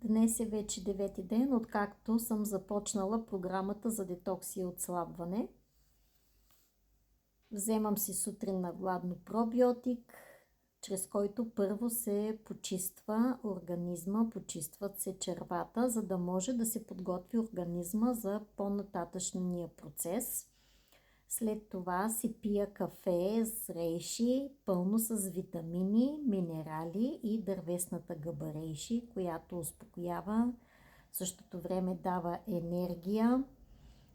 Днес е вече 9-ти ден, откакто съм започнала програмата за детокс и отслабване. Вземам си сутрин на гладно пробиотик, чрез който първо се почиства организма, почистват се червата, за да може да се подготви организма за по-нататъчния процес. След това си пия кафе с рейши, пълно с витамини, минерали и дървесната гъба рейши, която успокоява, в същото време дава енергия.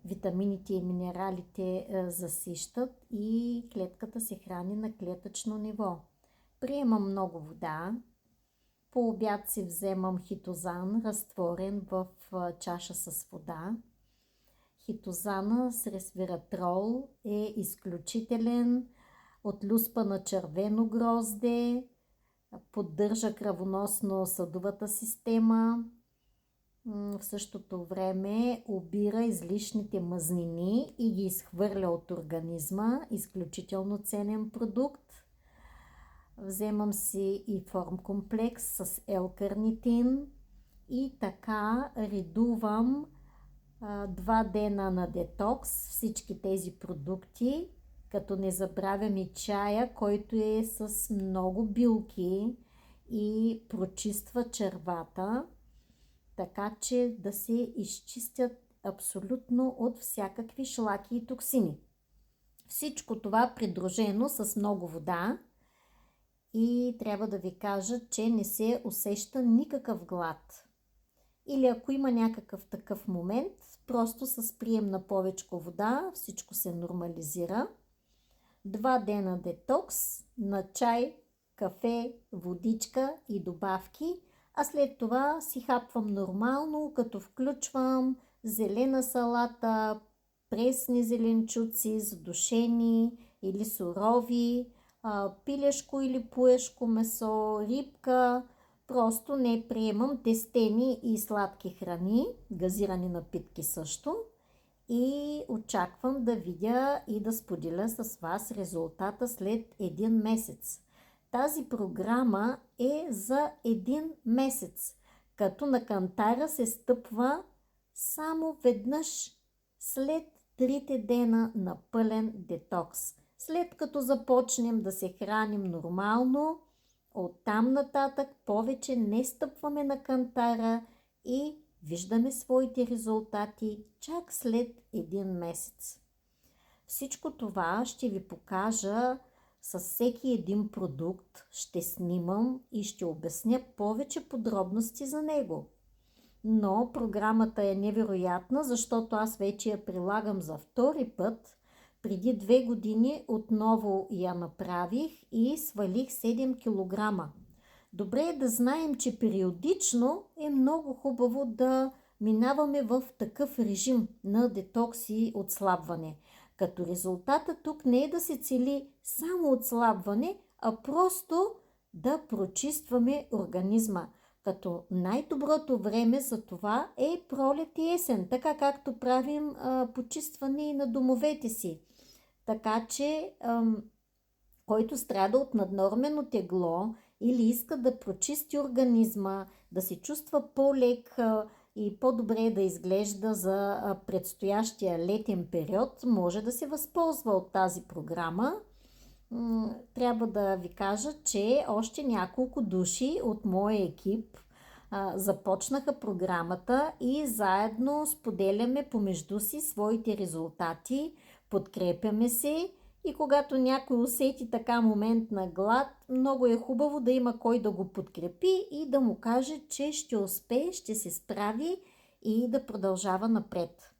Витамините и минералите засищат и клетката се храни на клетъчно ниво. Приемам много вода. По обяд си вземам хитозан, разтворен в чаша с вода. Хитозана с ресвератрол е изключителен, от люспа на червено грозде, поддържа кръвоносно-съдовата система, в същото време обира излишните мазнини и ги изхвърля от организма. Изключително ценен продукт. Вземам си и формкомплекс с L-карнитин и така редувам 2 дена на детокс всички тези продукти, като не забравям и чая, който е с много билки и прочиства червата, така че да се изчистят абсолютно от всякакви шлаки и токсини. Всичко това придружено с много вода и трябва да ви кажа, че не се усеща никакъв глад. Или ако има някакъв такъв момент, просто с прием на повече вода всичко се нормализира. 2 дена детокс на чай, кафе, водичка и добавки, а след това си хапвам нормално, като включвам зелена салата, пресни зеленчуци, задушени или сурови, пилешко или пуешко месо, рибка. Просто не приемам тестени и сладки храни, газирани напитки също. И очаквам да видя и да споделя с вас резултата след 1 месец. Тази програма е за 1 месец, като на кантара се стъпва само веднъж след 3-те дена на пълен детокс. След като започнем да се храним нормално, оттам нататък повече не стъпваме на кантара и виждаме своите резултати чак след 1 месец. Всичко това ще ви покажа с всеки един продукт, ще снимам и ще обясня повече подробности за него. Но програмата е невероятна, защото аз вече я прилагам за 2-ри път. Преди 2 години отново я направих и свалих 7 кг. Добре е да знаем, че периодично е много хубаво да минаваме в такъв режим на детокс и отслабване. Като резултата тук не е да се цели само отслабване, а просто да прочистваме организма. Като най-доброто време за това е пролет и есен, така както правим почистване и на домовете си. Така че, който страда от наднормено тегло или иска да прочисти организма, да се чувства по-лек и по-добре да изглежда за предстоящия летен период, може да се възползва от тази програма. Трябва да ви кажа, че още няколко души от моя екип започнаха програмата и заедно споделяме помежду си своите резултати, подкрепяме се и когато някой усети така момент на глад, много е хубаво да има кой да го подкрепи и да му каже, че ще успее, ще се справи и да продължава напред.